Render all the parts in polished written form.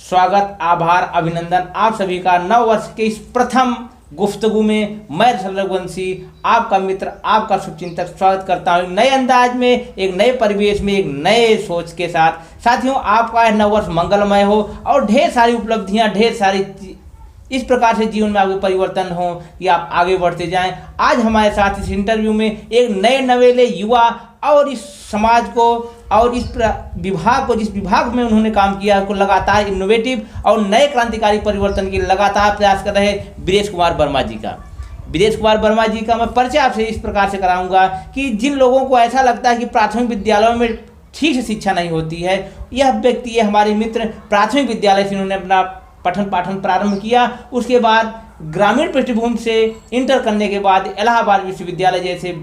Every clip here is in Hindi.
स्वागत, आभार, अभिनंदन आप सभी का नव वर्ष के इस प्रथम गुफ्तगू में। मैं रघुवंशी आपका मित्र, आपका शुभचिंतक स्वागत करता हूँ नए अंदाज में, एक नए परिवेश में, एक नए सोच के साथ। साथियों, आपका नव वर्ष मंगलमय हो और ढेर सारी उपलब्धियाँ, ढेर सारी इस प्रकार से जीवन में आपके परिवर्तन हो कि आप आगे बढ़ते जाएं। आज हमारे साथ इस इंटरव्यू में एक नए नवेले युवा और इस समाज को और इस विभाग को, जिस विभाग में उन्होंने काम किया, उसको लगातार इनोवेटिव और नए क्रांतिकारी परिवर्तन के लगातार प्रयास कर रहे बीरेश कुमार वर्मा जी का। बीरेश कुमार वर्मा जी का मैं परिचय आपसे इस प्रकार से कराऊंगा कि जिन लोगों को ऐसा लगता है कि प्राथमिक विद्यालयों में ठीक से शिक्षा नहीं होती है, यह व्यक्ति, ये हमारे मित्र प्राथमिक विद्यालय से उन्होंने अपना पठन पाठन प्रारंभ किया। उसके बाद ग्रामीण पृष्ठभूमि से इंटर करने के बाद इलाहाबाद विश्वविद्यालय जैसे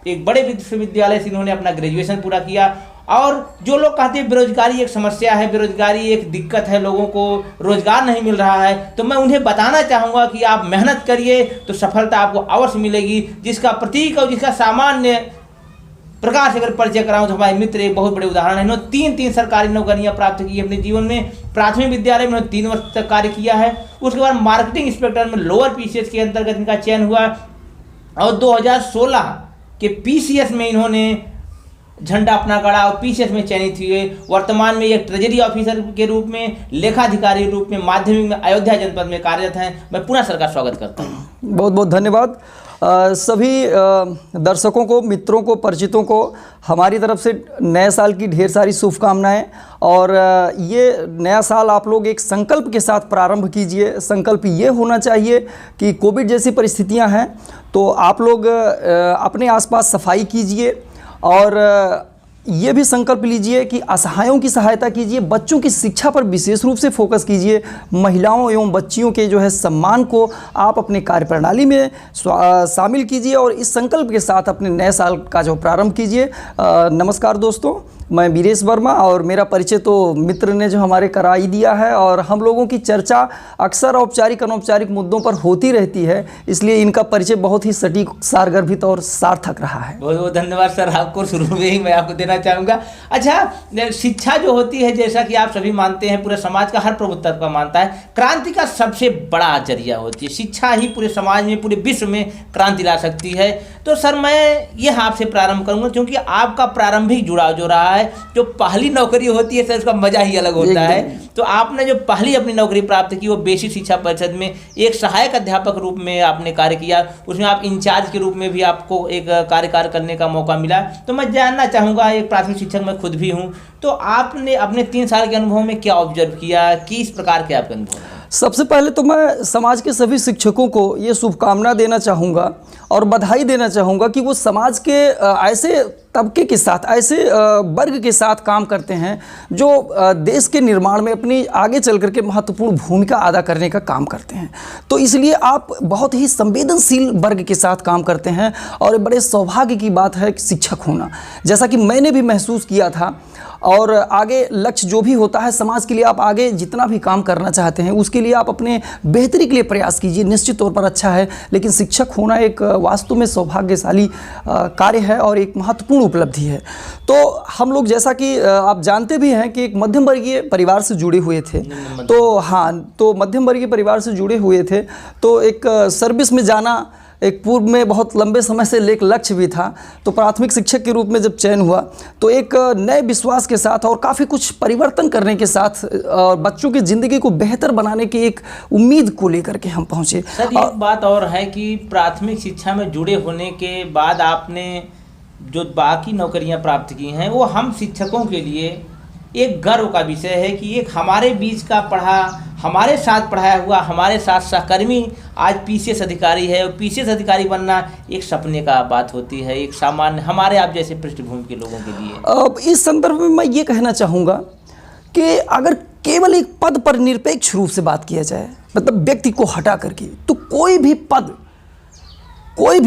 एक बड़े विश्वविद्यालय से इन्होंने अपना ग्रेजुएशन पूरा किया। और जो लोग कहते हैं बेरोजगारी एक समस्या है, बेरोजगारी एक दिक्कत है, लोगों को रोजगार नहीं मिल रहा है, तो मैं उन्हें बताना चाहूँगा कि आप मेहनत करिए तो सफलता आपको अवश्य मिलेगी। जिसका प्रतीक और जिसका सामान्य प्रकार से अगर परिचय कराऊं तो हमारे मित्र एक बहुत बड़े उदाहरण है। इन्होंने तीन सरकारी नौकरियां प्राप्त की अपने जीवन में। प्राथमिक विद्यालय में उन्होंने 3 वर्ष तक कार्य किया है। उसके बाद मार्केटिंग इंस्पेक्टर में लोअर पीसीएस के अंतर्गत इनका चयन हुआ और 2016 के पीसीएस में इन्होंने झंडा अपना गड़ा और पीसीएस में चयनित हुए। वर्तमान में एक ट्रेजरी ऑफिसर के रूप में, लेखाधिकारी के रूप में माध्यमिक में अयोध्या जनपद में कार्यरत हैं। मैं पुनः सर का स्वागत करता हूँ। बहुत बहुत धन्यवाद। सभी दर्शकों को, मित्रों को, परिचितों को हमारी तरफ से नए साल की ढेर सारी शुभकामनाएं। और ये नया साल आप लोग एक संकल्प के साथ प्रारंभ कीजिए। संकल्प ये होना चाहिए कि कोविड जैसी परिस्थितियां हैं तो आप लोग अपने आसपास सफाई कीजिए और ये भी संकल्प लीजिए कि असहायों की सहायता कीजिए, बच्चों की शिक्षा पर विशेष रूप से फोकस कीजिए, महिलाओं एवं बच्चियों के जो है सम्मान को आप अपने कार्यप्रणाली में शामिल कीजिए और इस संकल्प के साथ अपने नए साल का जो प्रारंभ कीजिए। नमस्कार दोस्तों, मैं बीरेश वर्मा और मेरा परिचय तो मित्र ने जो हमारे करा ही दिया है और हम लोगों की चर्चा अक्सर औपचारिक अनौपचारिक मुद्दों पर होती रहती है, इसलिए इनका परिचय बहुत ही सटीक, सारगर्भित और सार्थक रहा है। बहुत बहुत धन्यवाद सर आपको। शुरू में ही मैं आपको देना चाहूँगा। अच्छा, शिक्षा जो होती है, जैसा कि आप सभी मानते हैं, पूरे समाज का हर प्रभुत्व का मानता है, क्रांति का सबसे बड़ा जरिया होती है शिक्षा ही। पूरे समाज में, पूरे विश्व में क्रांति ला सकती है। तो सर मैं यह आपसे प्रारंभ करूँगा क्योंकि आपका प्रारंभिक जुड़ाव जो रहा है, जो पहली नौकरी होती है सर, उसका मजा ही अलग होता है। तो आपने जो पहली अपनी नौकरी प्राप्त की वो बेसिक शिक्षा परिषद में एक सहायक अध्यापक रूप में आपने कार्य किया। उसमें आप इंचार्ज के रूप में भी आपको एक कार्यकाल करने का मौका मिला। तो मैं जानना चाहूँगा, एक प्राथमिक शिक्षक मैं खुद भी हूँ, तो आपने अपने 3 साल के अनुभव में क्या ऑब्जर्व किया, किस प्रकार के आपके अनुभव? सबसे पहले तो मैं समाज के सभी शिक्षकों को ये शुभकामना देना चाहूँगा और बधाई देना चाहूँगा कि वो समाज के ऐसे तबके के साथ, ऐसे वर्ग के साथ काम करते हैं जो देश के निर्माण में अपनी आगे चल करके महत्वपूर्ण भूमिका अदा करने का काम करते हैं। तो इसलिए आप बहुत ही संवेदनशील वर्ग के साथ काम करते हैं और बड़े सौभाग्य की बात है कि शिक्षक होना, जैसा कि मैंने भी महसूस किया था। और आगे लक्ष्य जो भी होता है समाज के लिए, आप आगे जितना भी काम करना चाहते हैं उसके लिए आप अपने बेहतरी के लिए प्रयास कीजिए, निश्चित तौर पर अच्छा है। लेकिन शिक्षक होना एक वास्तव में सौभाग्यशाली कार्य है और एक महत्वपूर्ण उपलब्धि है। तो हम लोग, जैसा कि आप जानते भी हैं कि एक मध्यम वर्गीय परिवार से जुड़े हुए थे, तो हाँ, तो मध्यम वर्गीय परिवार से जुड़े हुए थे तो एक सर्विस में जाना एक पूर्व में बहुत लंबे समय से एक लक्ष्य भी था। तो प्राथमिक शिक्षक के रूप में जब चयन हुआ तो एक नए विश्वास के साथ और काफ़ी कुछ परिवर्तन करने के साथ और बच्चों की ज़िंदगी को बेहतर बनाने की एक उम्मीद को लेकर के हम पहुँचे। सर एक बात और है कि प्राथमिक शिक्षा में जुड़े होने के बाद आपने जो बाकी नौकरियां प्राप्त की हैं वो हम शिक्षकों के लिए एक गर्व का विषय है कि एक हमारे बीच का पढ़ा, हमारे साथ पढ़ाया हुआ, हमारे साथ सहकर्मी आज पीसीएस अधिकारी है। और पीसीएस अधिकारी बनना एक सपने का बात होती है, एक सामान्य हमारे आप जैसे पृष्ठभूमि के लोगों के लिए। अब इस संदर्भ में मैं ये कहना चाहूँगा कि अगर केवल एक पद पर निरपेक्ष रूप से बात किया जाए, मतलब व्यक्ति को हटा करके, तो कोई भी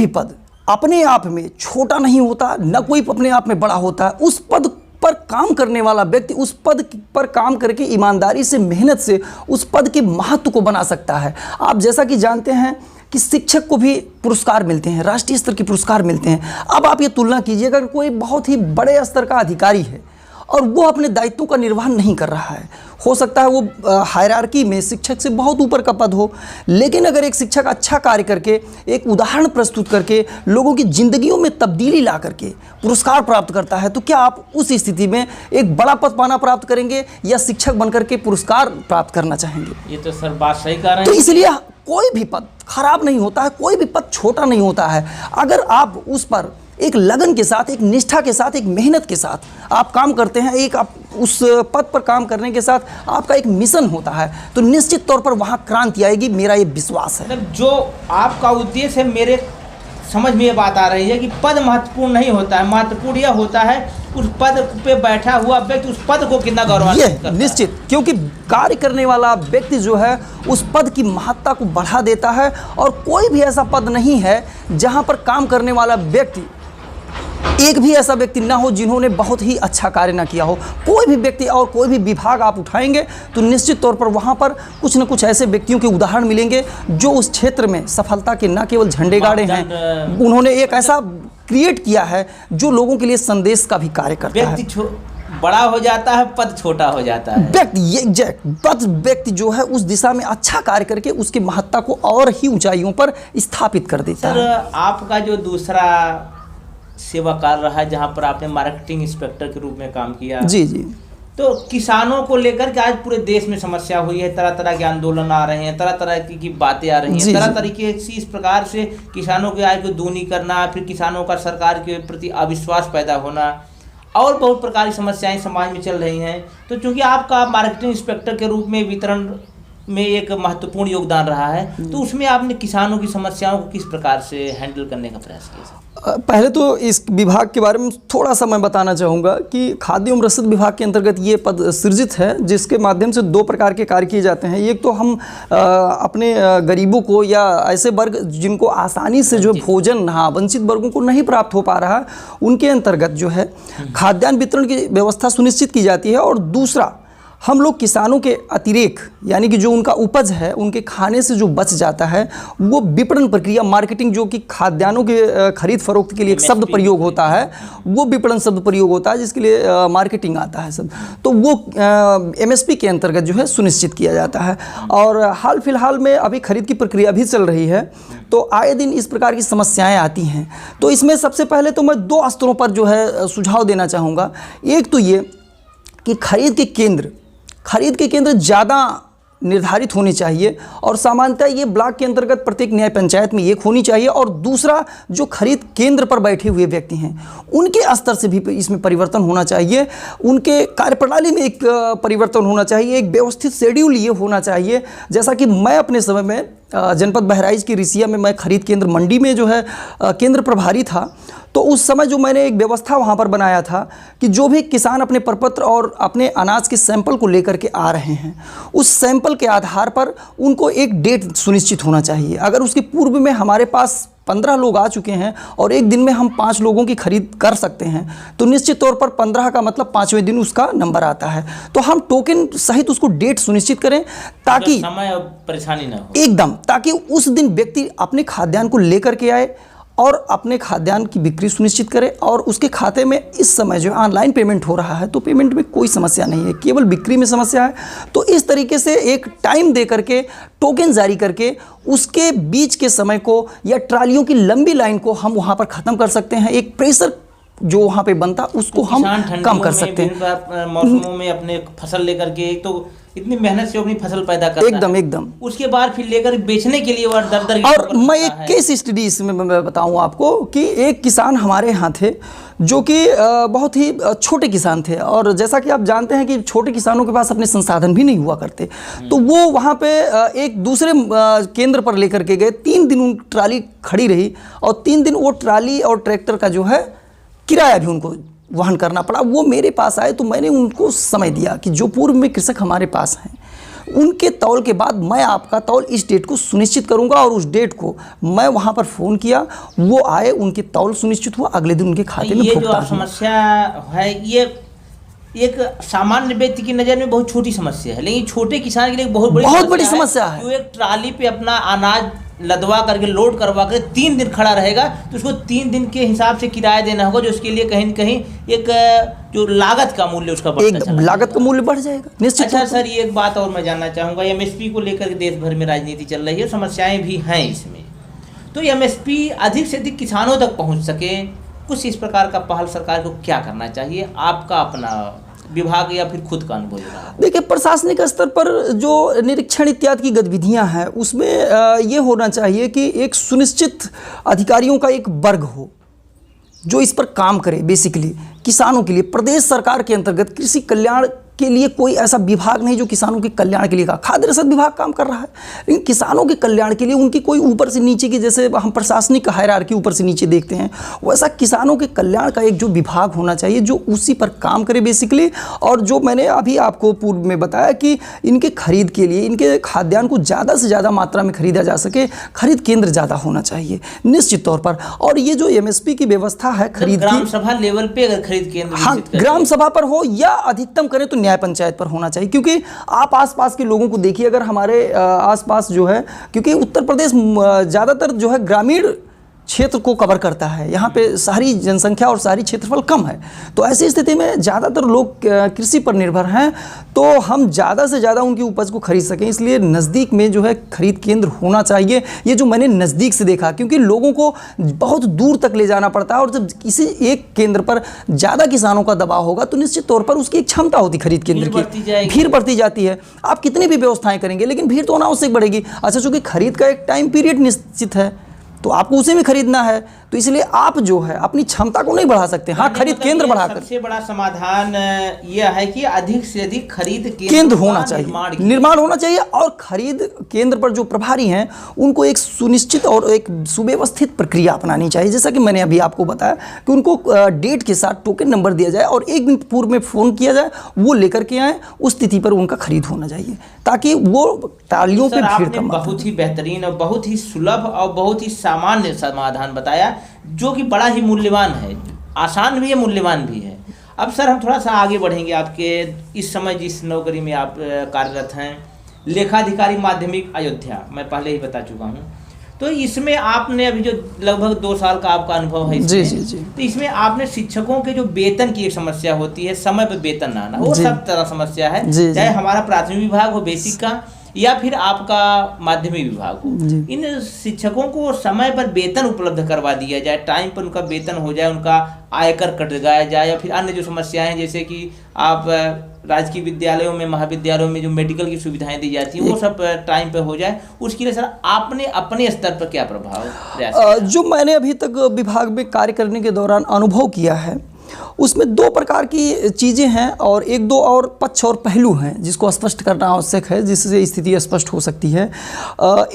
पद अपने आप में छोटा नहीं होता, न कोई अपने आप में बड़ा होता है। उस पद पर काम करने वाला व्यक्ति उस पद पर काम करके ईमानदारी से, मेहनत से उस पद के महत्व को बना सकता है। आप जैसा कि जानते हैं कि शिक्षक को भी पुरस्कार मिलते हैं, राष्ट्रीय स्तर के पुरस्कार मिलते हैं। अब आप ये तुलना कीजिए, अगर कोई बहुत ही बड़े स्तर का अधिकारी है और वो अपने दायित्वों का निर्वहन नहीं कर रहा है, हो सकता है वो हायरार्की में शिक्षक से बहुत ऊपर का पद हो, लेकिन अगर एक शिक्षक अच्छा कार्य करके, एक उदाहरण प्रस्तुत करके, लोगों की जिंदगियों में तब्दीली ला करके पुरस्कार प्राप्त करता है, तो क्या आप उस स्थिति में एक बड़ा पद पाना प्राप्त करेंगे या शिक्षक बनकर के पुरस्कार प्राप्त करना चाहेंगे? ये तो सर बात सही कह रहे तो हैं। इसलिए कोई भी पद खराब नहीं होता है, कोई भी पद छोटा नहीं होता है। अगर आप उस पर एक लगन के साथ, एक निष्ठा के साथ, एक मेहनत के साथ आप काम करते हैं, एक आप उस पद पर काम करने के साथ आपका एक मिशन होता है, तो निश्चित तौर पर वहाँ क्रांति आएगी, मेरा ये विश्वास है। मतलब जो आपका उद्देश्य है, मेरे समझ में ये बात आ रही है कि पद महत्वपूर्ण नहीं होता है, महत्वपूर्ण यह होता है उस पद पे बैठा हुआ व्यक्ति उस पद को कितना गौरवान्वित करता है। निश्चित, क्योंकि कार्य करने वाला व्यक्ति जो है उस पद की महत्ता को बढ़ा देता है, और कोई भी ऐसा पद नहीं है जहाँ पर काम करने वाला व्यक्ति, एक भी ऐसा व्यक्ति ना हो जिन्होंने बहुत ही अच्छा कार्य ना किया हो। कोई भी व्यक्ति और कोई भी विभाग आप उठाएंगे तो निश्चित तौर पर वहाँ पर कुछ न कुछ ऐसे व्यक्तियों के उदाहरण मिलेंगे जो उस क्षेत्र में सफलता के न केवल झंडे गाड़े हैं, उन्होंने एक ऐसा क्रिएट किया है जो लोगों के लिए संदेश का भी कार्य करता है। व्यक्ति बड़ा हो जाता है, पद छोटा हो जाता है। व्यक्ति जो है उस दिशा में अच्छा कार्य करके उसकी महत्ता को और ही ऊंचाइयों पर स्थापित कर देता है। सर, आपका जो दूसरा सेवा कार्य रहा है जहाँ पर आपने मार्केटिंग इंस्पेक्टर के रूप में काम किया, जी जी, तो किसानों को लेकर के आज पूरे देश में समस्या हुई है, तरह तरह के आंदोलन आ रहे हैं, तरह तरह की बातें आ रही हैं, तरह तरीके से इस प्रकार से किसानों की आय को दूनी करना, फिर किसानों का सरकार के प्रति अविश्वास पैदा होना और बहुत प्रकार की समस्याएं समाज में चल रही हैं। तो चूंकि आपका मार्केटिंग इंस्पेक्टर के रूप में वितरण में एक महत्वपूर्ण योगदान रहा है, तो उसमें आपने किसानों की समस्याओं को किस प्रकार से हैंडल करने का प्रयास किया? पहले तो इस विभाग के बारे में थोड़ा सा मैं बताना चाहूँगा कि खाद्य एवं रसद विभाग के अंतर्गत ये पद सृजित है, जिसके माध्यम से दो प्रकार के कार्य किए जाते हैं। एक तो हम अपने गरीबों को या ऐसे वर्ग जिनको आसानी से जो भोजन, वंचित वर्गों को नहीं प्राप्त हो पा रहा है, उनके अंतर्गत जो है खाद्यान्न वितरण की व्यवस्था सुनिश्चित की जाती है। और दूसरा, हम लोग किसानों के अतिरेक यानी कि जो उनका उपज है, उनके खाने से जो बच जाता है, वो विपणन प्रक्रिया, मार्केटिंग, जो कि खाद्यान्नों के खरीद फरोख्त के लिए एक शब्द प्रयोग होता है, वो विपणन शब्द प्रयोग होता है, जिसके लिए मार्केटिंग आता है सब, तो वो MSP के अंतर्गत जो है सुनिश्चित किया जाता है। और हाल फिलहाल में अभी खरीद की प्रक्रिया भी चल रही है, तो आए दिन इस प्रकार की समस्याएं आती हैं। तो इसमें सबसे पहले तो मैं 2 स्तरों पर जो है सुझाव देना चाहूँगा। एक तो ये कि खरीद के केंद्र ज़्यादा निर्धारित होने चाहिए, और सामान्यतः ये ब्लॉक के अंतर्गत प्रत्येक न्याय पंचायत में एक होनी चाहिए। और दूसरा, जो खरीद केंद्र पर बैठे हुए व्यक्ति हैं, उनके स्तर से भी इसमें परिवर्तन होना चाहिए, उनके कार्यप्रणाली में एक परिवर्तन होना चाहिए, एक व्यवस्थित शेड्यूल ये होना चाहिए। जैसा कि मैं अपने समय में जनपद बहराइच की रिसिया में मैं खरीद केंद्र मंडी में जो है केंद्र प्रभारी था, तो उस समय जो मैंने एक व्यवस्था वहाँ पर बनाया था कि जो भी किसान अपने प्रपत्र और अपने अनाज के सैंपल को लेकर के आ रहे हैं, उस सैंपल के आधार पर उनको एक डेट सुनिश्चित होना चाहिए। अगर उसके पूर्व में हमारे पास 15 लोग आ चुके हैं और एक दिन में हम 5 लोगों की खरीद कर सकते हैं, तो निश्चित तौर पर 15 का मतलब 5वें दिन उसका नंबर आता है। तो हम टोकन सहित उसको डेट सुनिश्चित करें ताकि समय और परेशानी ना हो, एकदम, ताकि उस दिन व्यक्ति अपने खाद्यान्न को लेकर के आए और अपने खाद्यान्न की बिक्री सुनिश्चित करे, और उसके खाते में इस समय जो ऑनलाइन पेमेंट हो रहा है, तो पेमेंट में कोई समस्या नहीं है, केवल बिक्री में समस्या है। तो इस तरीके से एक टाइम दे करके, टोकन जारी करके, उसके बीच के समय को या ट्रालियों की लंबी लाइन को हम वहाँ पर ख़त्म कर सकते हैं। एक प्रेशर जो वहाँ पे बनता उसको हम कम कर सकते हैं। मौसमों में अपने फसल लेकर के, एक तो इतनी मेहनत से अपनी फसल पैदा करता है, एकदम उसके बाद फिर लेकर बेचने के लिए वो दर और मैं एक केस स्टडी इसमें मैं बताऊं आपको कि एक किसान हमारे यहाँ थे जो कि बहुत ही छोटे किसान थे, और जैसा कि आप जानते हैं कि छोटे किसानों के पास अपने संसाधन भी नहीं हुआ करते, तो वो वहाँ पे एक दूसरे केंद्र पर लेकर के गए। 3 दिन उन ट्राली खड़ी रही, और 3 दिन वो ट्राली और ट्रैक्टर का जो है किराया भी उनको वहन करना पड़ा। वो मेरे पास आए तो मैंने उनको समय दिया कि जो पूर्व में कृषक हमारे पास हैं, उनके तौल के बाद मैं आपका तौल इस डेट को सुनिश्चित करूंगा, और उस डेट को मैं वहां पर फ़ोन किया, वो आए, उनके तौल सुनिश्चित हुआ, अगले दिन उनके खाते में ये जो समस्या है, ये एक सामान्य व्यक्ति की नज़र में बहुत छोटी समस्या है, लेकिन छोटे किसान के लिए बहुत बड़ी समस्या है। जो एक ट्राली पे अपना अनाज लदवा करके, लोड करवा कर 3 दिन खड़ा रहेगा, तो उसको 3 दिन के हिसाब से किराया देना होगा, जो उसके लिए कहीं न कहीं एक जो लागत का मूल्य उसका बढ़ता एक चला लागत का जाएगा। मूल्य बढ़ जाएगा निश्चित अच्छा तौर पर। सर, ये एक बात और मैं जानना चाहूँगा, एमएसपी को लेकर के देश भर में राजनीति चल रही है, समस्याएं भी हैं इसमें, तो एमएसपी अधिक से अधिक किसानों तक पहुँच सके, कुछ इस प्रकार का पहल सरकार को क्या करना चाहिए? आपका अपना विभाग या फिर खुद का अनुभव रहा? देखिए, प्रशासनिक स्तर पर जो निरीक्षण इत्यादि की गतिविधियां हैं उसमें ये होना चाहिए कि एक सुनिश्चित अधिकारियों का एक वर्ग हो जो इस पर काम करे। बेसिकली किसानों के लिए प्रदेश सरकार के अंतर्गत कृषि कल्याण के लिए कोई ऐसा विभाग नहीं जो किसानों के कल्याण के लिए का। खाद्य रसद विभाग काम कर रहा है, लेकिन किसानों के कल्याण के लिए उनकी कोई ऊपर से नीचे की, जैसे हम प्रशासनिक हायरार्की ऊपर से नीचे देखते हैं, वैसा किसानों के कल्याण का एक जो विभाग होना चाहिए जो उसी पर काम करे बेसिकली। और जो मैंने अभी आपको पूर्व में बताया कि इनके खरीद के लिए, इनके खाद्यान्न को ज़्यादा से ज़्यादा मात्रा में खरीदा जा सके, खरीद केंद्र ज़्यादा होना चाहिए निश्चित तौर पर। और ये जो एमएसपी की व्यवस्था है खरीद ग्राम की, सभा लेवल पे अगर खरीद केंद्र हाँ, विकसित करें, ग्राम सभा पर हो या अधिकतम करें तो न्याय पंचायत पर होना चाहिए। क्योंकि आप आसपास के लोगों को देखिए, अगर हमारे आसपास जो है, क्योंकि उत्तर प्रदेश ज़्यादातर जो है ग्रामीण क्षेत्र को कवर करता है, यहाँ पे शहरी जनसंख्या और शहरी क्षेत्रफल कम है, तो ऐसी स्थिति में ज़्यादातर लोग कृषि पर निर्भर हैं, तो हम ज़्यादा से ज़्यादा उनकी उपज को खरीद सकें, इसलिए नज़दीक में जो है खरीद केंद्र होना चाहिए। ये जो मैंने नज़दीक से देखा, क्योंकि लोगों को बहुत दूर तक ले जाना पड़ता है, और जब किसी एक केंद्र पर ज़्यादा किसानों का दबाव होगा तो निश्चित तौर पर उसकी एक क्षमता होती खरीद केंद्र की, भीड़ बढ़ती जाती है। आप कितनी भी व्यवस्थाएं करेंगे लेकिन भीड़ तो अनावश्यक बढ़ेगी। अच्छा, चूँकि खरीद का एक टाइम पीरियड निश्चित है तो आपको उसे में खरीदना है, तो इसलिए आप जो है अपनी क्षमता को नहीं बढ़ा सकते। हाँ, खरीद केंद्र बढ़ाकर सबसे बड़ा समाधान यह है कि अधिक से अधिक खरीद केंद्र होना चाहिए, निर्माण होना चाहिए, और खरीद केंद्र पर जो प्रभारी हैं उनको एक सुनिश्चित और एक सुव्यवस्थित प्रक्रिया अपनानी चाहिए। जैसा कि मैंने अभी आपको बताया कि उनको डेट के साथ टोकन नंबर दिया जाए और एक दिन पूर्व में फ़ोन किया जाए, वो लेकर के आए, उस तिथि पर उनका खरीद होना चाहिए ताकि वो टालियों पर भीड़ कम। बहुत ही बेहतरीन और बहुत ही सुलभ और बहुत ही सामान्य समाधान बताया, जो कि बड़ा ही मूल्यवान है, आसान भी है, मूल्यवान भी है। अब सर हम थोड़ा सा आगे बढ़ेंगे। आपके इस समय जिस नौकरी में आप कार्यरत हैं, लेखाधिकारी माध्यमिक अयोध्या, मैं पहले ही बता चुका हूँ, तो इसमें आपने अभी जो लगभग 2 साल का आपका अनुभव है इसमें, जी। तो इसमें आपने शिक्षकों के जो वेतन की एक समस्या होती है, समय पर वेतन ना आना, वो सब तरह समस्या है, चाहे हमारा प्राथमिक विभाग हो बेसिक का या फिर आपका माध्यमिक विभाग हो, इन शिक्षकों को समय पर वेतन उपलब्ध करवा दिया जाए, टाइम पर उनका वेतन हो जाए, उनका आयकर कट लगाया जाए, या फिर अन्य जो समस्याएं जैसे कि आप राजकीय विद्यालयों में, महाविद्यालयों में जो मेडिकल की सुविधाएं दी जाती हैं वो सब टाइम पे हो जाए, उसके लिए सर आपने अपने स्तर पर क्या प्रभाव? जो मैंने अभी तक विभाग में कार्य करने के दौरान अनुभव किया है उसमें 2 प्रकार की चीज़ें हैं, और 1-2 और पक्ष और पहलू हैं जिसको स्पष्ट करना आवश्यक है, जिससे स्थिति स्पष्ट हो सकती है।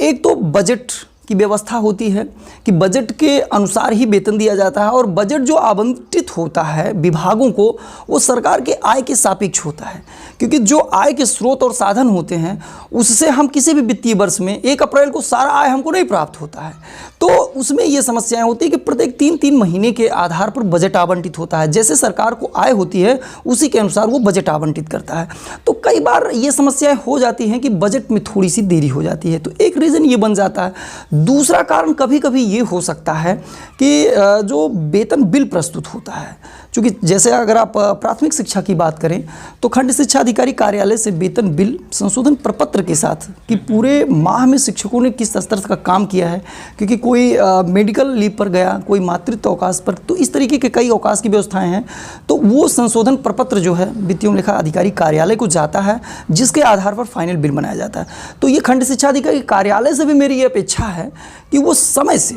एक तो बजट की व्यवस्था होती है कि बजट के अनुसार ही वेतन दिया जाता है, और बजट जो आवंटित होता है विभागों को वो सरकार के आय के सापेक्ष होता है, क्योंकि जो आय के स्रोत और साधन होते हैं उससे हम किसी भी वित्तीय वर्ष में 1 अप्रैल को सारा आय हमको नहीं प्राप्त होता है, तो उसमें ये समस्याएं होती है कि प्रत्येक 3-3 महीने के आधार पर बजट आवंटित होता है। जैसे सरकार को आय होती है उसी के अनुसार वो बजट आवंटित करता है, तो कई बार ये समस्याएं हो जाती हैं कि बजट में थोड़ी सी देरी हो जाती है, तो एक रीज़न ये बन जाता है। दूसरा कारण कभी कभी ये हो सकता है कि जो वेतन बिल प्रस्तुत होता है, क्योंकि जैसे अगर आप प्राथमिक शिक्षा की बात करें तो खंड शिक्षा अधिकारी कार्यालय से वेतन बिल संशोधन प्रपत्र के साथ कि पूरे माह में शिक्षकों ने किस स्तर का काम किया है, क्योंकि कोई मेडिकल लीव पर गया, कोई मातृत्व अवकाश पर, तो इस तरीके के कई अवकाश की व्यवस्थाएं हैं, तो वो संशोधन प्रपत्र जो है वित्तीय लेखा अधिकारी कार्यालय को जाता है, जिसके आधार पर फाइनल बिल बनाया जाता है। तो ये खंड शिक्षा अधिकारी कार्यालय से भी मेरी ये अपेक्षा है कि वो समय से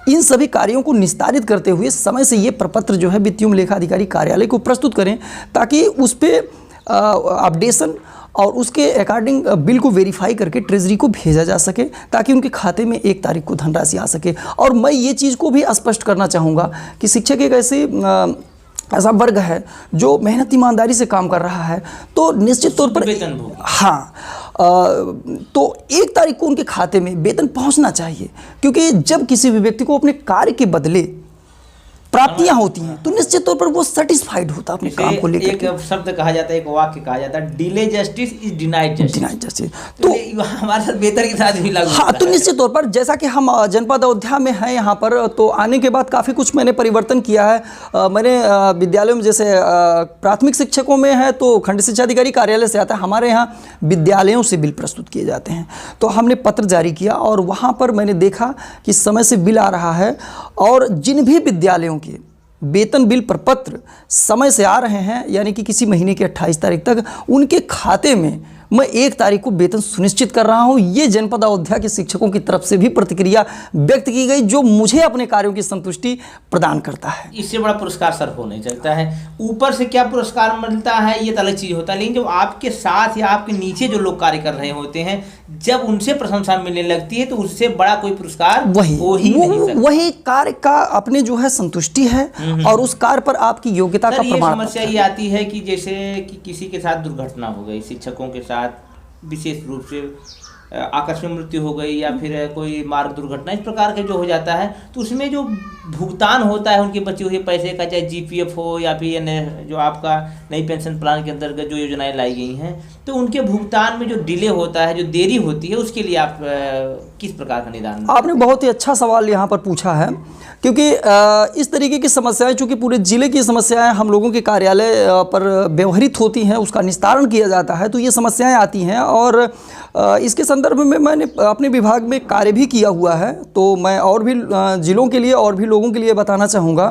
इन सभी कार्यों को निस्तारित करते हुए समय से ये प्रपत्र जो है वित्तीय लेखा अधिकारी कार्यालय को प्रस्तुत करें, ताकि उस पर अपडेशन और उसके अकॉर्डिंग बिल को वेरीफाई करके ट्रेजरी को भेजा जा सके, ताकि उनके खाते में 1 तारीख को धनराशि आ सके। और मैं ये चीज़ को भी स्पष्ट करना चाहूँगा कि शिक्षक एक ऐसा वर्ग है जो मेहनत ईमानदारी से काम कर रहा है, तो निश्चित तौर पर हाँ, तो 1 तारीख को उनके खाते में वेतन पहुंचना चाहिए, क्योंकि जब किसी भी व्यक्ति को अपने कार्य के बदले प्राप्तियां होती हैं, तो निश्चित तौर पर वो सेटिस्फाइड होता है अपने काम को लेकर। एक शब्द कहा जाता है, एक वाक्य कहा जाता है, delay justice is denied justice. तो हमारे साथ बेहतर के साथ भी लागू हाँ, तो निश्चित तौर पर जैसा कि हम जनपद अयोध्या में हैं यहाँ पर, तो आने के बाद काफ़ी कुछ मैंने परिवर्तन किया है। मैंने विद्यालयों में, जैसे प्राथमिक शिक्षकों में है तो खंड शिक्षा अधिकारी कार्यालय से आता है, हमारे यहाँ विद्यालयों से बिल प्रस्तुत किए जाते हैं। तो हमने पत्र जारी किया और वहाँ पर मैंने देखा कि समय से बिल आ रहा है, और जिन भी विद्यालयों के वेतन बिल प्रपत्र समय से आ रहे हैं, यानी कि किसी महीने की 28 तारीख तक उनके खाते में मैं 1 तारीख को वेतन सुनिश्चित कर रहा हूं। ये जनपद अयोध्या के शिक्षकों की तरफ से भी प्रतिक्रिया व्यक्त की गई, जो मुझे अपने कार्यों की संतुष्टि प्रदान करता है। इससे बड़ा पुरस्कार सर हो नहीं सकता है। ऊपर से क्या पुरस्कार मिलता है ये तो अलग चीज होता है, लेकिन जब आपके साथ या आपके नीचे जो लोग कार्य कर रहे होते हैं, जब उनसे प्रशंसा मिलने लगती है, तो उससे बड़ा कोई पुरस्कार वही कार्य का अपने जो है संतुष्टि है, और उस कार्य पर आपकी योग्यता का प्रमाण। समस्या ये आती है कि जैसे कि किसी के साथ दुर्घटना हो गई, शिक्षकों के साथ विशेष रूप से आकस्मिक मृत्यु हो गई, या फिर कोई मार्ग दुर्घटना, इस प्रकार के जो हो जाता है, तो उसमें जो भुगतान होता है उनके बचे हुए पैसे का, चाहे जीपीएफ हो या फिर जो आपका नई पेंशन प्लान के अंतर्गत जो योजनाएं लाई गई हैं, तो उनके भुगतान में जो डिले होता है, जो देरी होती है, उसके लिए आप किस प्रकार का निदान? आपने बहुत ही अच्छा सवाल यहाँ पर पूछा है, क्योंकि इस तरीके की समस्याएं, चूँकि पूरे ज़िले की समस्याएं हम लोगों के कार्यालय पर व्यवहृत होती हैं, उसका निस्तारण किया जाता है, तो ये समस्याएं आती हैं। और इसके संदर्भ में मैंने अपने विभाग में कार्य भी किया हुआ है, तो मैं और भी ज़िलों के लिए और भी लोगों के लिए बताना चाहूँगा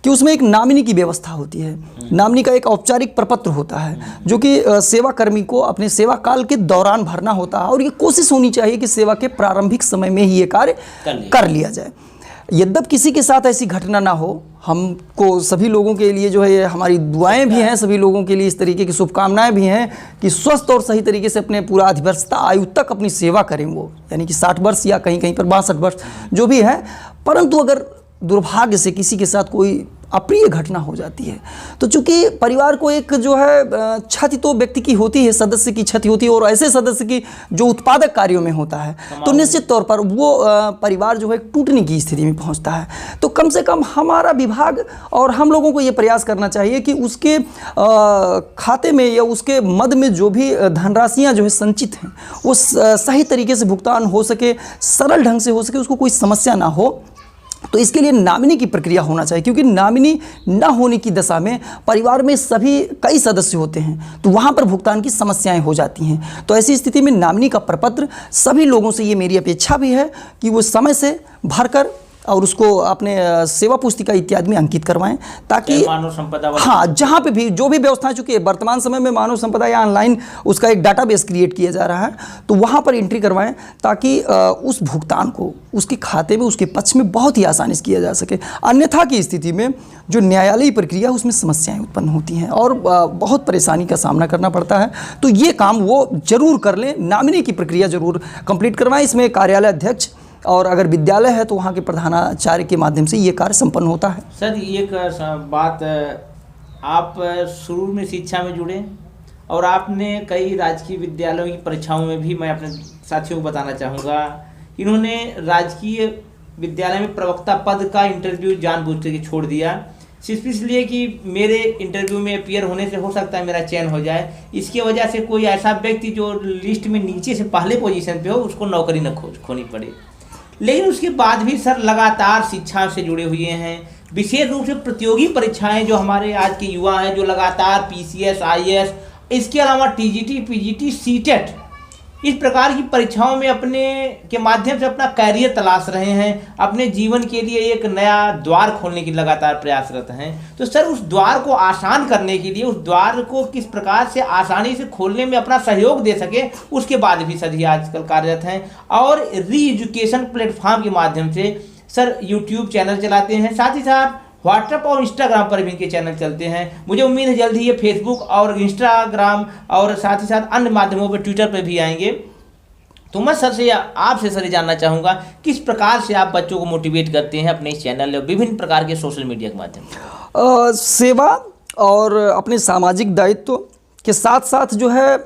कि उसमें एक नामिनी की व्यवस्था होती है। नामिनी का एक औपचारिक प्रपत्र होता है, जो कि सेवा कर्मी को अपने सेवा काल के दौरान भरना होता है, और ये कोशिश होनी चाहिए कि सेवा के प्रारंभिक समय में ही ये कार्य कर लिया जाए। यद्यपि किसी के साथ ऐसी घटना ना हो, हमको सभी लोगों के लिए जो है हमारी दुआएं भी हैं, सभी लोगों के लिए इस तरीके की शुभकामनाएं भी हैं कि स्वस्थ और सही तरीके से अपने पूरा अधिवक्ता आयु तक अपनी सेवा करें वो, यानी कि 60 वर्ष या कहीं कहीं पर 62 वर्ष जो भी है। परंतु अगर दुर्भाग्य से किसी के साथ कोई अप्रिय घटना हो जाती है, तो चूंकि परिवार को एक जो है क्षति तो व्यक्ति की होती है, सदस्य की क्षति होती है, और ऐसे सदस्य की जो उत्पादक कार्यों में होता है, तो निश्चित तौर पर वो परिवार जो है टूटने की स्थिति में पहुंचता है। तो कम से कम हमारा विभाग और हम लोगों को ये प्रयास करना चाहिए कि उसके खाते में या उसके मद में जो भी धनराशियाँ जो है संचित हैं, वो सही तरीके से भुगतान हो सके, सरल ढंग से हो सके, उसको कोई समस्या ना हो। तो इसके लिए नामिनी की प्रक्रिया होना चाहिए, क्योंकि नामिनी न होने की दशा में परिवार में सभी कई सदस्य होते हैं, तो वहाँ पर भुगतान की समस्याएं हो जाती हैं। तो ऐसी स्थिति में नामिनी का प्रपत्र सभी लोगों से ये मेरी अपेक्षा भी है कि वो समय से भरकर और उसको अपने सेवा पुस्तिका इत्यादि में अंकित करवाएं, ताकि मानव संपदा, हाँ, जहाँ पे भी जो भी व्यवस्था, चूँकि वर्तमान समय में मानव संपदा या ऑनलाइन उसका एक डाटाबेस क्रिएट किया जा रहा है, तो वहाँ पर एंट्री करवाएं, ताकि उस भुगतान को उसके खाते में, उसके पक्ष में बहुत ही आसानी से किया जा सके। अन्यथा की स्थिति में जो न्यायालयी प्रक्रिया, उसमें समस्याएं उत्पन्न होती हैं और बहुत परेशानी का सामना करना पड़ता है। तो ये काम वो जरूर कर लें, नामिनी की प्रक्रिया जरूर कंप्लीट करवाएं। इसमें कार्यालय अध्यक्ष और अगर विद्यालय है तो वहाँ के प्रधानाचार्य के माध्यम से ये कार्य संपन्न होता है। सर एक बात, आप शुरू में शिक्षा में जुड़े और आपने कई राजकीय विद्यालयों की परीक्षाओं में भी, मैं अपने साथियों को बताना चाहूँगा, इन्होंने राजकीय विद्यालय में प्रवक्ता पद का इंटरव्यू जानबूझ के छोड़ दिया, सिर्फ इसलिए कि मेरे इंटरव्यू में अपीयर होने से हो सकता है मेरा चयन हो जाए। इसकी वजह से कोई ऐसा व्यक्ति जो लिस्ट में नीचे से पहले पोजीशन पे हो, उसको नौकरी न खोनी पड़े। लेकिन उसके बाद भी सर लगातार शिक्षा से जुड़े हुए हैं, विशेष रूप से प्रतियोगी परीक्षाएं जो हमारे आज के युवा हैं, जो लगातार पीसीएस, आईएएस, इसके अलावा टीजीटी, पीजीटी, सीटेट, इस प्रकार की परीक्षाओं में अपने के माध्यम से अपना कैरियर तलाश रहे हैं, अपने जीवन के लिए एक नया द्वार खोलने की लगातार प्रयासरत हैं। तो सर उस द्वार को आसान करने के लिए, उस द्वार को किस प्रकार से आसानी से खोलने में अपना सहयोग दे सके, उसके बाद भी सर ये आजकल कार्यरत हैं और री एजुकेशन प्लेटफॉर्म के माध्यम से सर यूट्यूब चैनल चलाते हैं, साथ ही साथ व्हाट्सएप और इंस्टाग्राम पर भी इनके चैनल चलते हैं। मुझे उम्मीद है जल्द ही ये फेसबुक और इंस्टाग्राम और साथ ही साथ अन्य माध्यमों पर, ट्विटर पर भी आएंगे। तो मैं सर से आपसे सर जानना चाहूँगा, किस प्रकार से आप बच्चों को मोटिवेट करते हैं अपने इस चैनल और विभिन्न प्रकार के सोशल मीडिया के माध्यम से? सेवा और अपने सामाजिक दायित्व के साथ साथ जो है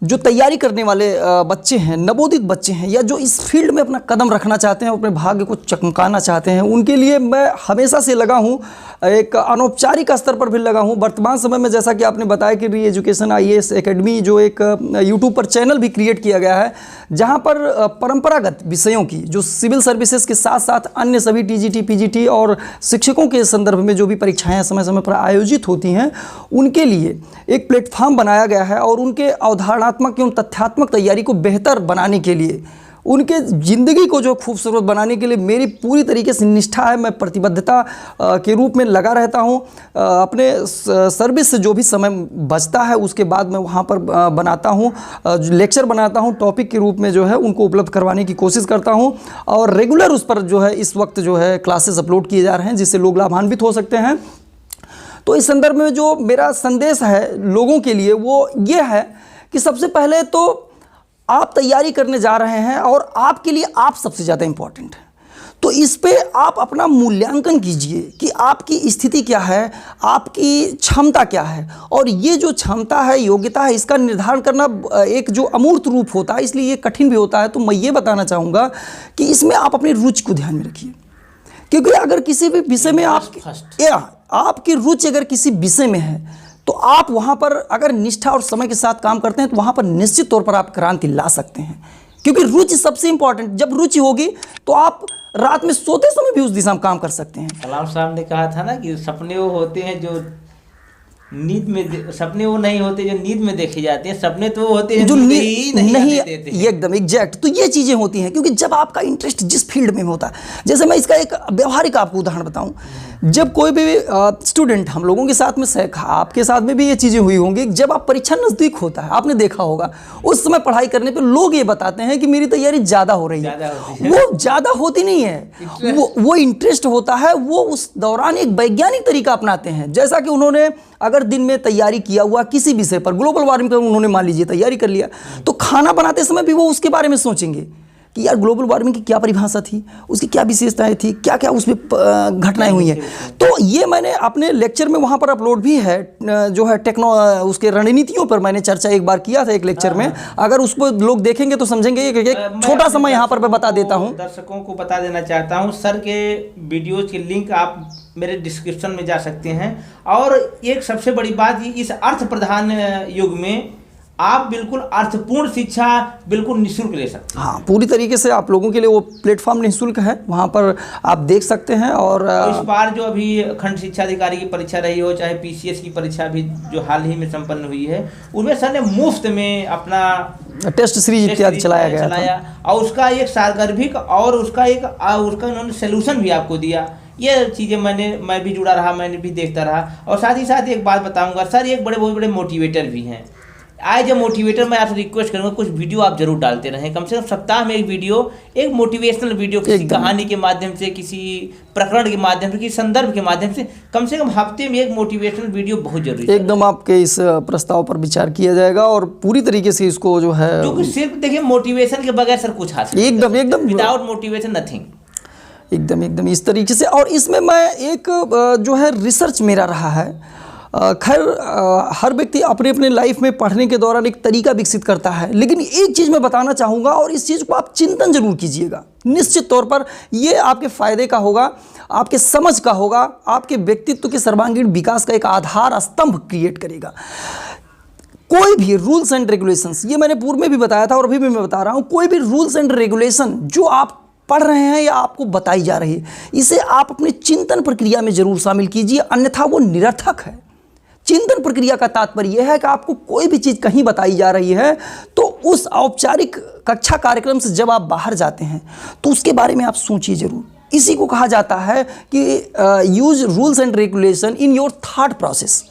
जो तैयारी करने वाले बच्चे हैं, नवोदित बच्चे हैं, या जो इस फील्ड में अपना कदम रखना चाहते हैं, अपने भाग्य को चमकाना चाहते हैं, उनके लिए मैं हमेशा से लगा हूँ, एक अनौपचारिक स्तर पर भी लगा हूँ। वर्तमान समय में जैसा कि आपने बताया कि री एजुकेशन IAS एकेडमी जो एक यूट्यूब पर चैनल भी क्रिएट किया गया है, जहाँ पर परंपरागत विषयों की जो सिविल सर्विसेज के साथ साथ अन्य सभी TGT PGT और शिक्षकों के संदर्भ में जो भी परीक्षाएँ समय समय पर आयोजित होती हैं, उनके लिए एक प्लेटफॉर्म बनाया गया है। और उनके अवधारणात्मक एवं तथ्यात्मक तैयारी को बेहतर बनाने के लिए, उनके ज़िंदगी को जो खूबसूरत बनाने के लिए मेरी पूरी तरीके से निष्ठा है। मैं प्रतिबद्धता के रूप में लगा रहता हूँ। अपने सर्विस से जो भी समय बचता है उसके बाद मैं वहाँ पर बनाता हूँ, लेक्चर बनाता हूँ, टॉपिक के रूप में जो है उनको उपलब्ध करवाने की कोशिश करता हूँ। और रेगुलर उस पर जो है इस वक्त जो है क्लासेस अपलोड किए जा रहे हैं, जिससे लोग लाभान्वित हो सकते हैं। तो इस संदर्भ में जो मेरा संदेश है लोगों के लिए वो ये है कि सबसे पहले तो आप तैयारी करने जा रहे हैं और आपके लिए आप सबसे ज़्यादा इम्पॉर्टेंट है। तो इस पे आप अपना मूल्यांकन कीजिए कि आपकी स्थिति क्या है, आपकी क्षमता क्या है। और ये जो क्षमता है, योग्यता है, इसका निर्धारण करना एक जो अमूर्त रूप होता है, इसलिए ये कठिन भी होता है। तो मैं ये बताना चाहूँगा कि इसमें आप अपनी रुचि को ध्यान में रखिए, क्योंकि अगर किसी भी विषय में आपकी रुचि अगर किसी विषय में है तो आप वहाँ पर अगर निष्ठा और समय के साथ काम करते हैं तो वहाँ पर निश्चित तौर पर आप क्रांति ला सकते हैं, क्योंकि रुचि सबसे इंपॉर्टेंट। जब रुचि होगी तो आप रात में सोते समय भी उस दिशा में काम कर सकते हैं। कलाम साहब ने कहा था ना कि सपने वो होते हैं जो नींद में, सपने वो नहीं होते जो नींद में देखे जाते हैं, सपने तो वो होते हैं जो नींद ही नहीं देते हैं। एकदम एग्जैक्ट। तो ये चीज़ें होती हैं, क्योंकि जब आपका इंटरेस्ट जिस फील्ड में होता है, जैसे मैं इसका एक व्यवहारिक आपको उदाहरण बताऊं, जब कोई भी स्टूडेंट, हम लोगों के साथ में आपके साथ में भी ये चीज़ें हुई होंगी, जब आप परीक्षा नज़दीक होता है, आपने देखा होगा उस समय पढ़ाई करने पे लोग ये बताते हैं कि मेरी तैयारी ज़्यादा हो रही है। वो ज़्यादा होती नहीं है, वो इंटरेस्ट होता है। वो उस दौरान एक वैज्ञानिक तरीका अपनाते हैं, जैसा कि उन्होंने अगर दिन में तैयारी किया हुआ किसी विषय पर, ग्लोबल वार्मिंग पर उन्होंने मान लीजिए तैयारी कर लिया, तो खाना बनाते समय भी वो उसके बारे में सोचेंगे कि यार ग्लोबल वार्मिंग की क्या परिभाषा थी, उसकी क्या विशेषताएं थी, क्या क्या उसमें घटनाएं हुई हैं। तो ये मैंने अपने लेक्चर में वहाँ पर अपलोड भी है, जो है उसके रणनीतियों पर मैंने चर्चा एक बार किया था एक लेक्चर में। अगर उसको लोग देखेंगे तो समझेंगे कि एक छोटा सा मैं यहाँ पर बता देता हूँ, दर्शकों को बता देना चाहता हूँ। सर के वीडियोज के लिंक आप मेरे डिस्क्रिप्शन में जा सकते हैं। और एक सबसे बड़ी बात, इस अर्थ प्रधान युग में आप बिल्कुल अर्थपूर्ण शिक्षा बिल्कुल निःशुल्क ले सकते हैं। हाँ, पूरी तरीके से आप लोगों के लिए वो प्लेटफॉर्म निःशुल्क है, वहाँ पर आप देख सकते हैं। और इस बार जो अभी खंड शिक्षा अधिकारी की परीक्षा रही हो, चाहे PCS की परीक्षा भी जो हाल ही में संपन्न हुई है, उसमें सर ने मुफ्त में अपना टेस्ट सीरीज इत्यादि चलाया गया था। और उसका एक सारगर्भिक और उसका उन्होंने सोल्यूशन भी आपको दिया। ये चीज़ें मैं भी जुड़ा रहा, मैंने भी देखता रहा। और साथ ही साथ एक बात बताऊंगा सर, एक बहुत बड़े मोटिवेटर भी हैं। एज ए मोटिवेटर मैं आपसे रिक्वेस्ट करूंगा, कुछ वीडियो आप जरूर डालते रहें, कम से कम सप्ताह में एक वीडियो, एक मोटिवेशनल वीडियो, किसी कहानी के माध्यम से, किसी प्रकरण के माध्यम से, किसी संदर्भ के माध्यम से, कम से कम हफ्ते में एक मोटिवेशनल वीडियो बहुत जरूरी है। एकदम आपके इस प्रस्ताव पर विचार किया जाएगा और पूरी तरीके से इसको जो है, जो सिर्फ देखिए मोटिवेशन के बगैर सर कुछ हासिल एकदम विदाउट मोटिवेशन नथिंग, एकदम इस तरीके से। और इसमें मैं एक जो है रिसर्च मेरा रहा है, खैर हर व्यक्ति अपने अपने लाइफ में पढ़ने के दौरान एक तरीका विकसित करता है, लेकिन एक चीज़ मैं बताना चाहूँगा और इस चीज़ को आप चिंतन जरूर कीजिएगा। निश्चित तौर पर ये आपके फ़ायदे का होगा, आपके समझ का होगा, आपके व्यक्तित्व के सर्वांगीण विकास का एक आधार स्तंभ क्रिएट करेगा। कोई भी रूल्स एंड रेगुलेशंस, ये मैंने पूर्व में भी बताया था और अभी भी मैं बता रहा हूँ, कोई भी रूल्स एंड रेगुलेशन जो आप पढ़ रहे हैं या आपको बताई जा रही है, इसे आप अपनी चिंतन प्रक्रिया में जरूर शामिल कीजिए, अन्यथा वो निरर्थक है। चिंतन प्रक्रिया का तात्पर्य यह है कि आपको कोई भी चीज़ कहीं बताई जा रही है तो उस औपचारिक कक्षा कार्यक्रम से जब आप बाहर जाते हैं तो उसके बारे में आप सोचिए जरूर। इसी को कहा जाता है कि use rules and regulation in your thought process.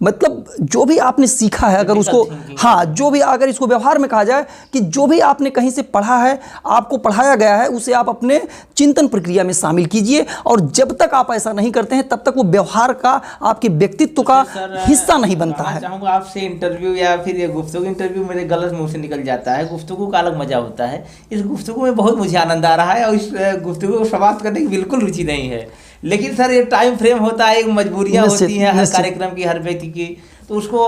मतलब जो भी आपने सीखा है, अगर उसको, हाँ, जो भी अगर इसको व्यवहार में कहा जाए कि जो भी आपने कहीं से पढ़ा है, आपको पढ़ाया गया है, उसे आप अपने चिंतन प्रक्रिया में शामिल कीजिए। और जब तक आप ऐसा नहीं करते हैं तब तक वो व्यवहार का, आपके व्यक्तित्व का हिस्सा नहीं बनता है। चाहूँगा आपसे इंटरव्यू या फिर ये गुफ्तगू इंटरव्यू मेरे गलत मुंह से निकल जाता है, गुफ्तगू का अलग मजा होता है। इस गुफ्तगू में बहुत मुझे आनंद आ रहा है और इस गुफ्तगू को समाप्त करने की बिल्कुल रुचि नहीं है, लेकिन सर ये टाइम फ्रेम होता है, एक मजबूरियाँ होती हैं हर कार्यक्रम की, हर व्यक्ति की। तो उसको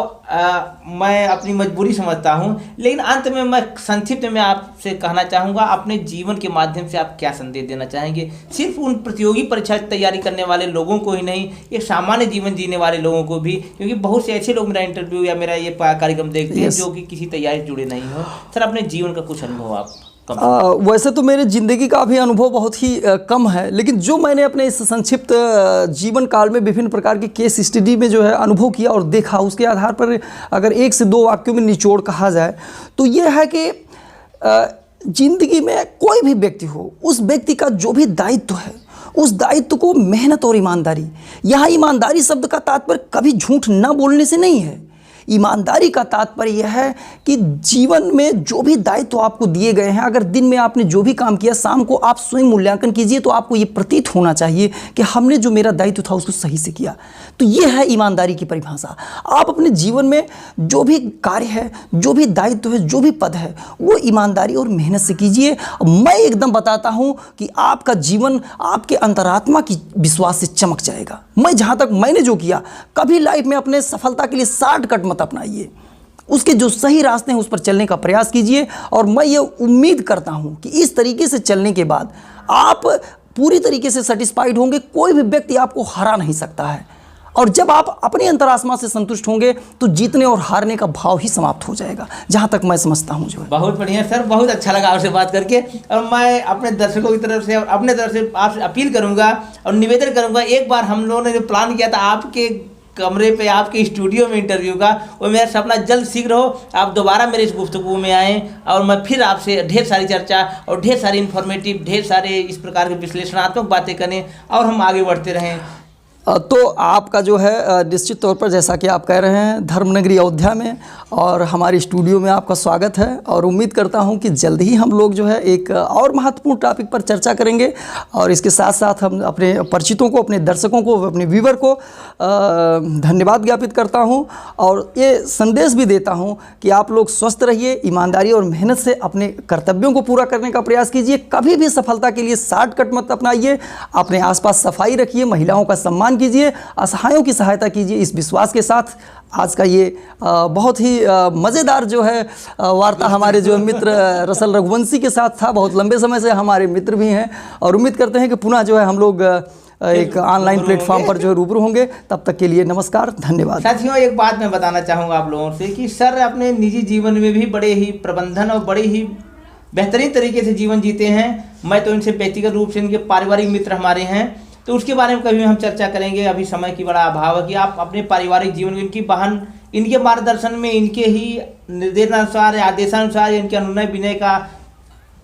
मैं अपनी मजबूरी समझता हूँ। लेकिन अंत में मैं संक्षिप्त में आपसे कहना चाहूँगा, अपने जीवन के माध्यम से आप क्या संदेश देना चाहेंगे, सिर्फ उन प्रतियोगी परीक्षा की तैयारी करने वाले लोगों को ही नहीं, एक सामान्य जीवन जीने वाले लोगों को भी, क्योंकि बहुत से ऐसे लोग मेरा इंटरव्यू या मेरा ये कार्यक्रम देखते हैं जो कि किसी तैयारी से जुड़े नहीं हो। सर, अपने जीवन का कुछ अनुभव आप वैसे तो मेरे ज़िंदगी का भी अनुभव बहुत ही कम है, लेकिन जो मैंने अपने इस संक्षिप्त जीवन काल में विभिन्न प्रकार के केस स्टडी में जो है अनुभव किया और देखा, उसके आधार पर अगर 1 से 2 वाक्यों में निचोड़ कहा जाए तो ये है कि ज़िंदगी में कोई भी व्यक्ति हो, उस व्यक्ति का जो भी दायित्व है, उस दायित्व को मेहनत और ईमानदारी, यहाँ ईमानदारी शब्द का तात्पर्य कभी झूठ न बोलने से नहीं है। ईमानदारी का तात्पर्य यह है कि जीवन में जो भी दायित्व आपको दिए गए हैं, अगर दिन में आपने जो भी काम किया, शाम को आप स्वयं मूल्यांकन कीजिए तो आपको ये प्रतीत होना चाहिए कि हमने जो मेरा दायित्व था उसको सही से किया। तो ये है ईमानदारी की परिभाषा। आप अपने जीवन में जो भी कार्य है, जो भी दायित्व है, जो भी पद है, वो ईमानदारी और मेहनत से कीजिए। मैं एकदम बताता हूँ कि आपका जीवन आपके अंतरात्मा की विश्वास से चमक जाएगा। मैं जहाँ तक मैंने जो किया, कभी लाइफ में अपने सफलता के लिए शॉर्टकट मत अपनाइए, उसके जो सही रास्ते हैं उस पर चलने का प्रयास कीजिए। और मैं ये उम्मीद करता हूं कि इस तरीके से चलने के बाद आप पूरी तरीके से सेटिस्फाइड होंगे। कोई भी व्यक्ति आपको हरा नहीं सकता है, और जब आप अपने अंतरात्मा से संतुष्ट होंगे तो जीतने और हारने का भाव ही समाप्त हो जाएगा, जहां तक मैं समझता हूं। जो है बहुत बढ़िया सर, बहुत अच्छा लगा आपसे बात करके। और मैं अपने दर्शकों की तरफ से और अपने तरफ से आपसे अपील करूंगा और निवेदन करूंगा, एक बार हम लोगों ने जो प्लान किया था आपके कमरे पे, आपके स्टूडियो में इंटरव्यू का, वो मेरा सपना जल्द शीघ्र हो, आप दोबारा मेरे इस गुफ्तगू में आएँ और मैं फिर आपसे ढेर सारी चर्चा और ढेर सारी इन्फॉर्मेटिव, ढेर सारे इस प्रकार के विश्लेषणात्मक बातें करें और हम आगे बढ़ते रहें। तो आपका जो है निश्चित तौर पर, जैसा कि आप कह रहे हैं, धर्मनगरी अयोध्या में और हमारे स्टूडियो में आपका स्वागत है। और उम्मीद करता हूं कि जल्द ही हम लोग जो है एक और महत्वपूर्ण टॉपिक पर चर्चा करेंगे। और इसके साथ साथ हम अपने परिचितों को, अपने दर्शकों को, अपने व्यूवर को धन्यवाद ज्ञापित करता हूं और ये संदेश भी देता हूं कि आप लोग स्वस्थ रहिए, ईमानदारी और मेहनत से अपने कर्तव्यों को पूरा करने का प्रयास कीजिए। कभी भी सफलता के लिए शॉर्टकट मत अपनाइए। अपने आसपास सफाई रखिए, महिलाओं का सम्मान कीजिए, असहायों की सहायता कीजिए। इस विश्वास के साथ आज का ये बहुत ही मज़ेदार जो है वार्ता हमारे जो मित्र रसल रघुवंशी के साथ था। बहुत लंबे समय से हमारे मित्र भी हैं और उम्मीद करते हैं कि पुनः जो है हम लोग एक ऑनलाइन प्लेटफॉर्म पर जो है रूबरू होंगे। तब तक के लिए नमस्कार, धन्यवाद। साथियों, एक बात मैं बताना चाहूँगा आप लोगों से कि सर अपने निजी जीवन में भी बड़े ही प्रबंधन और बड़े ही बेहतरीन तरीके से जीवन जीते हैं। मैं तो इनसे व्यक्तिगत रूप से, इनके पारिवारिक मित्र हमारे हैं, तो उसके बारे में कभी हम चर्चा करेंगे। अभी समय की बड़ा अभाव है कि आप अपने पारिवारिक जीवन में इनकी बहन, इनके मार्गदर्शन में, इनके ही निर्देशानुसार या आदेशानुसार, इनके अनुनय विनय का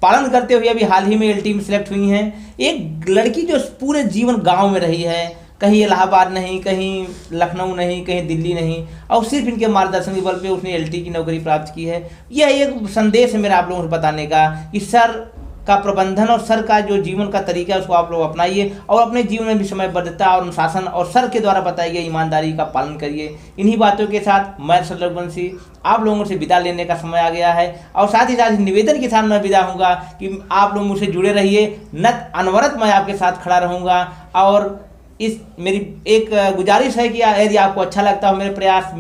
पालन करते हुए अभी हाल ही में एलटी में सिलेक्ट हुई हैं। एक लड़की जो पूरे जीवन गांव में रही है, कहीं इलाहाबाद नहीं, कहीं लखनऊ नहीं, कहीं दिल्ली नहीं, और सिर्फ इनके मार्गदर्शन के बल पे उसने एलटी की नौकरी प्राप्त की है। यह एक संदेश है मेरा आप लोगों को बताने का कि सर का प्रबंधन और सर का जो जीवन का तरीका है उसको आप लोग अपनाइए और अपने जीवन में भी समयबद्धता और अनुशासन और सर के द्वारा बताई गई ईमानदारी का पालन करिए। इन्हीं बातों के साथ मैं रसल रघुवंशी आप लोगों से विदा लेने का समय आ गया है और साथ ही साथ निवेदन के साथ मैं विदा हूँगा कि आप लोग मुझसे जुड़े रहिए। नत अनवरत मैं आपके साथ खड़ा रहूँगा और इस मेरी एक गुजारिश है कि यदि आपको अच्छा लगता हो मेरे प्रयास,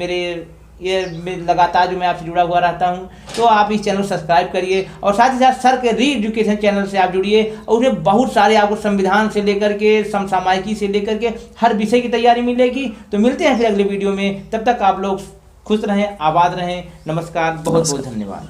ये लगातार जो मैं आपसे जुड़ा हुआ रहता हूं, तो आप इस चैनल को सब्सक्राइब करिए और साथ ही साथ सर के री एजुकेशन चैनल से आप जुड़िए और उसमें बहुत सारे आपको संविधान से लेकर के समसामयिकी से लेकर के हर विषय की तैयारी मिलेगी। तो मिलते हैं फिर अगले वीडियो में, तब तक आप लोग खुश रहें, आबाद रहें। नमस्कार, बहुत बहुत धन्यवाद।